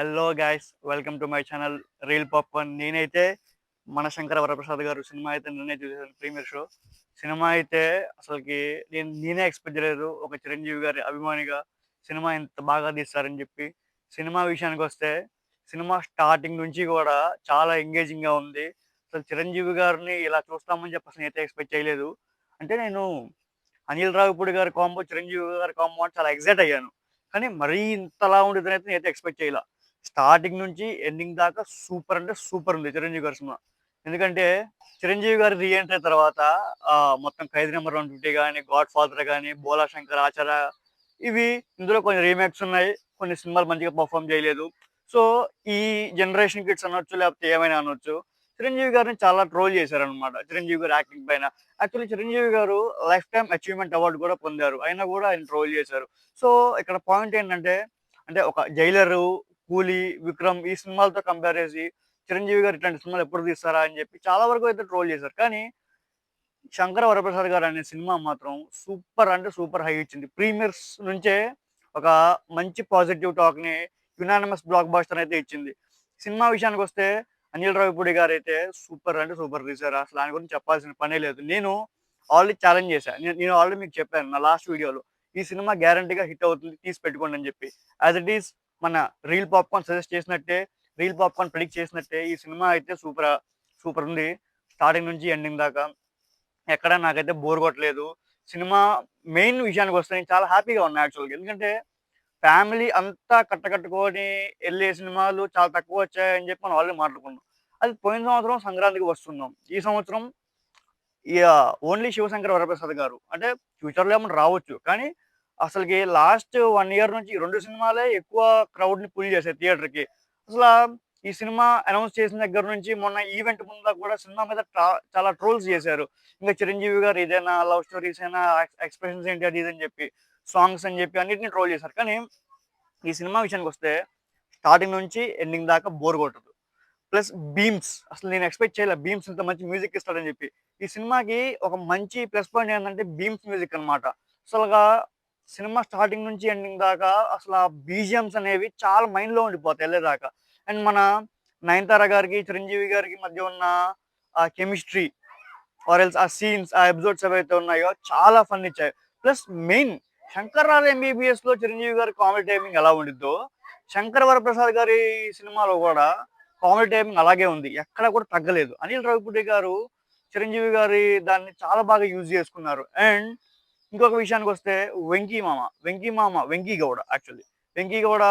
Hello guys, welcome to my channel reel popcorn. నేనైతే మన శంకర వరప్రసాద్ గారు సినిమా అయితే నిన్నే చూసేసాను, ప్రీమియర్ షో. సినిమా అయితే అసలుకి నేనే ఎక్స్పెక్ట్ చేయలేదు, ఒక చిరంజీవి గారి అభిమానిగా సినిమా ఇంత బాగా తీస్తారని చెప్పి. సినిమా విషయానికి వస్తే సినిమా స్టార్టింగ్ నుంచి కూడా చాలా ఎంగేజింగ్గా ఉంది. అసలు చిరంజీవి గారిని ఇలా చూస్తామని చెప్పి అసలు నేనైతే ఎక్స్పెక్ట్ చేయలేదు. అంటే నేను అనిల్ రావిపూడి గారి కాంబో, చిరంజీవి గారి కాంబో అని చాలా ఎక్సైట్ అయ్యాను. కానీ మరీ ఇంతలా ఉండేదనైతే నేనైతే ఎక్స్పెక్ట్ చేయలే. స్టార్టింగ్ నుంచి ఎండింగ్ దాకా సూపర్ అంటే సూపర్ ఉంది చిరంజీవి గారి సినిమా. ఎందుకంటే చిరంజీవి గారి రీ ఎంట్రీ తర్వాత మొత్తం 'ఖైదీ నంబర్ 150' గాని, 'గాడ్ ఫాదర్' గాని, 'బోలా శంకర్', 'ఆచార' ఇవి ఇందులో కొన్ని రీమేక్స్ ఉన్నాయి. కొన్ని సినిమాలు మంచిగా పర్ఫార్మ్ చేయలేదు. సో, ఈ జనరేషన్ కిడ్స్ అనొచ్చు, లేకపోతే ఏమైనా అనొచ్చు, చిరంజీవి గారిని చాలా ట్రోల్ చేశారనమాట. చిరంజీవి గారి యాక్టింగ్ పైన. యాక్చువల్లీ చిరంజీవి గారు లైఫ్ టైమ్ అచీవ్‌మెంట్ అవార్డ్ కూడా పొందారు. అయినా కూడా ఆయన ట్రోల్ చేశారు. సో, ఇక్కడ పాయింట్ ఏంటంటే, అంటే ఒక 'జైలరు', 'కూలీ', 'విక్రమ్' ఈ సినిమాలతో కంపేర్ చేసి చిరంజీవి గారు ఇట్లాంటి సినిమాలు ఎప్పుడు తీస్తారా అని చెప్పి చాలా వరకు అయితే ట్రోల్ చేశారు. కానీ 'శంకర వరప్రసాద్' గారు అనే సినిమా మాత్రం సూపర్ అంటే సూపర్ హై ఇచ్చింది. ప్రీమియర్స్ నుంచే ఒక మంచి పాజిటివ్ టాక్‌ని, యునానిమస్ బ్లాక్ బస్టర్ అయితే ఇచ్చింది. సినిమా విషయానికొస్తే అనిల్ రావిపూడి గారైతే సూపర్ అంటే సూపర్ తీశారు. అసలు ఆయన గురించి చెప్పాల్సిన పనే లేదు. నేను ఆల్రెడీ ఛాలెంజ్ చేశా. నేను ఆల్రెడీ మీకు చెప్పాను నా లాస్ట్ వీడియోలో. ఈ సినిమా గ్యారంటీగా హిట్ అవుతుంది, తీసి పెట్టుకోండి అని చెప్పి. యాస్ ఇట్ ఈజ్ మన రీల్ పాప్‌కార్న్ సజెస్ట్ చేసినట్టే, రీల్ పాప్‌కార్న్ ప్రెడిక్ట్ చేసినట్టే ఈ సినిమా అయితే సూపర్ ఉంది. స్టార్టింగ్ నుంచి ఎండింగ్ దాకా. ఎక్కడ నాకైతే బోర్ కొట్టలేదు. సినిమా మెయిన్ విషయానికొస్తే నేను చాలా హ్యాపీగా ఉన్నా యాక్చువల్‌గా. ఎందుకంటే ఫ్యామిలీ అంతా కట్టకట్టుకొని ఎళ్ళే సినిమాలు చాలా తక్కువొచ్చాయని చెప్పి మనం ఆల్రెడీ మాట్లాడుకున్నాం. అది పోయిన సంవత్సరం సంక్రాంతికి వస్తున్నాం. ఈ సంవత్సరం ఓన్లీ 'శివశంకర వరప్రసాద్' గారు. అంటే ఫ్యూచర్‌లో ఏమన్నా రావచ్చు. కానీ అసలకి లాస్ట్ 1 ఇయర్ నుంచి ఈ 2 సినిమాలే ఎక్కువ క్రౌడ్‌ని పుల్ చేసాయి థియేటర్‌కి. అసలా ఈ సినిమా అనౌన్స్ చేసిన దగ్గర నుంచి మొన్న ఈవెంట్ ముందు దాకా కూడా సినిమా మీద చాలా ట్రోల్స్ చేశారు. ఇంక చిరంజీవి గారు ఇదేనా, లవ్ స్టోరీసేనా, ఎక్స్‌ప్రెషన్స్ ఏంటి అది ఇది అని చెప్పి, సాంగ్స్ అని చెప్పి అన్నిటిని ట్రోల్ చేశారు. కానీ ఈ సినిమా విషయానికొస్తే స్టార్టింగ్ నుంచి ఎండింగ్ దాకా బోర్ కొట్టదు. ప్లస్ బీమ్స్, అసలు నేను ఎక్స్‌పెక్ట్ చేయలే బీమ్స్ ఇంత మంచి మ్యూజిక్ ఇస్తాడని చెప్పి. ఈ సినిమాకి ఒక మంచి ప్లస్ పాయింట్ ఏంటంటే బీమ్స్ మ్యూజిక్ అన్నమాట. అసలుగా సినిమా స్టార్టింగ్ నుంచి ఎండింగ్ దాకా అసల బీజీఎమ్స్ అనేవి చాలా మైండ్‌లో ఉండిపోతాయి ఎళ్ళేదాకా. అండ్ మన 'నయనతార' గారికి, చిరంజీవి గారికి మధ్య ఉన్న ఆ కెమిస్ట్రీ ఆర్ ఎల్స్ ఆ సీన్స్, ఆ ఎపిసోడ్స్ ఏవైతే ఉన్నాయో చాలా ఫన్ ఇచ్చాయి. ప్లస్ మెయిన్ 'శంకర్‌రాజా ఎంబీబీఎస్‌లో' చిరంజీవి గారి కామెడీ టైమింగ్ ఎలా ఉండిద్దో, 'శంకర వరప్రసాద్' గారి సినిమాలో కూడా కామెడీ టైమింగ్ అలాగే ఉంది. ఎక్కడ కూడా తగ్గలేదు. అనిల్ రావిపూడి గారు చిరంజీవి గారి దాన్ని చాలా బాగా యూజ్ చేసుకున్నారు. అండ్ ఇంకొక విషయానికొస్తే 'వెంకీ గౌడ' యాక్చువల్లీ. 'వెంకీ గౌడ'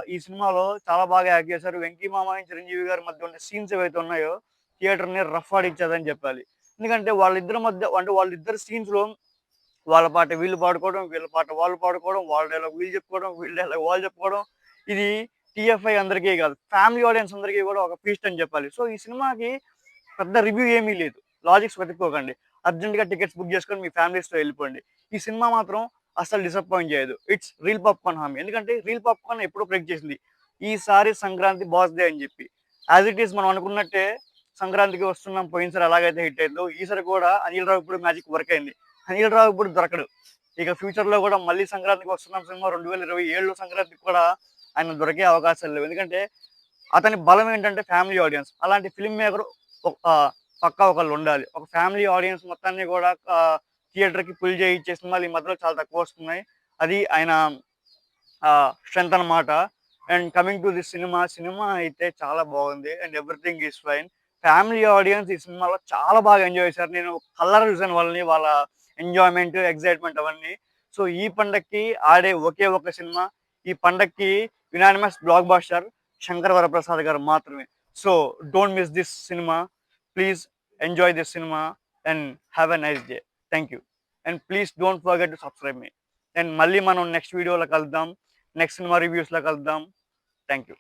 ఈ సినిమాలో చాలా బాగా యాక్ట్ చేశారు. 'వెంకీ మామ' అండ్ చిరంజీవి గారి మధ్య ఉన్న సీన్స్ ఏవైతే ఉన్నాయో థియేటర్‌ని రఫ్ ఆడిచ్చేదని చెప్పాలి. ఎందుకంటే వాళ్ళిద్దరి మధ్య అంటే వాళ్ళిద్దరి సీన్స్‌లో వాళ్ళ పాట వీళ్ళు పాడుకోవడం, వీళ్ళ పాట వాళ్ళు పాడుకోవడం, వాళ్ళ డైలాగ్ వీళ్ళు చెప్పుకోవడం, వీళ్ళ డైలాగ్ వాళ్ళు చెప్పుకోవడం. ఇది టీఎఫ్ఐ అందరికీ కాదు, ఫ్యామిలీ ఆడియన్స్ అందరికీ కూడా ఒక ఫీస్ట్ అని చెప్పాలి. సో, ఈ సినిమాకి పెద్ద రివ్యూ ఏమీ లేదు. లాజిక్స్ వెతుక్కోకండి. అర్జెంట్‌గా టికెట్స్ బుక్ చేసుకొని మీ ఫ్యామిలీస్‌తో ఎళ్ళిపోండి. ఈ సినిమా మాత్రం అస్సలు డిసప్పాయింట్ చేయదు. ఇట్స్ రీల్ పాప్‌కార్న్ హామీ. ఎందుకంటే రీల్ పాప్‌కార్న్ ఎప్పుడో ప్రెడిక్ట్ చేసింది, ఈసారి సంక్రాంతి బాస్ డే అని చెప్పి. యాజ్ ఇట్ ఈజ్ మనం అనుకున్నట్టే సంక్రాంతికి వస్తున్నాం, పోయినసారి ఎలాగైతే హిట్ అయిందో ఈసారి కూడా అనిల్ రావిపూడి మ్యాజిక్ వర్క్ అయింది. అనిల్ రావిపూడి దొరకడు. ఇక ఫ్యూచర్‌లో కూడా మళ్ళీ సంక్రాంతికి వస్తున్నాం సినిమా 2027 సంక్రాంతికి కూడా ఆయన దొరికే అవకాశాలు లేవు. ఎందుకంటే అతని బలం ఏంటంటే ఫ్యామిలీ ఆడియన్స్. అలాంటి ఫిల్మ్ మేకర్ పక్కా ఒకళ్ళుండాలి. ఒక ఫ్యామిలీ ఆడియన్స్ మొత్తాన్ని కూడా థియేటర్‌కి పుల్ చేయిచ్చే సినిమాలు ఈ మధ్యలో చాలా తక్కువొస్తున్నాయి. అది ఆయన స్ట్రెంత్ అన్నమాట. And coming to this cinema అయితే చాలా బాగుంది. And everything is fine. Family audience ఈ సినిమాలో చాలా బాగా ఎంజాయ్ చేశారు. నేను కలర్ చూసాను వాళ్ళని, వాళ్ళ ఎంజాయ్‌మెంట్, ఎక్సైట్‌మెంట్ అవన్నీ. సో, ఈ పండక్కి ఆడే ఒకే ఒక సినిమా, ఈ పండక్కి unanimous block buster 'Shankar Varaprasad' గారు మాత్రమే. So, don't miss this cinema. Please enjoy this cinema and have a nice day. Thank you. And please don't forget to subscribe me. And మళ్ళీ మనం నెక్స్ట్ వీడియోలో కలుద్దాం. నెక్స్ట్ సినిమా రివ్యూస్‌లో కలుద్దాం. Thank you.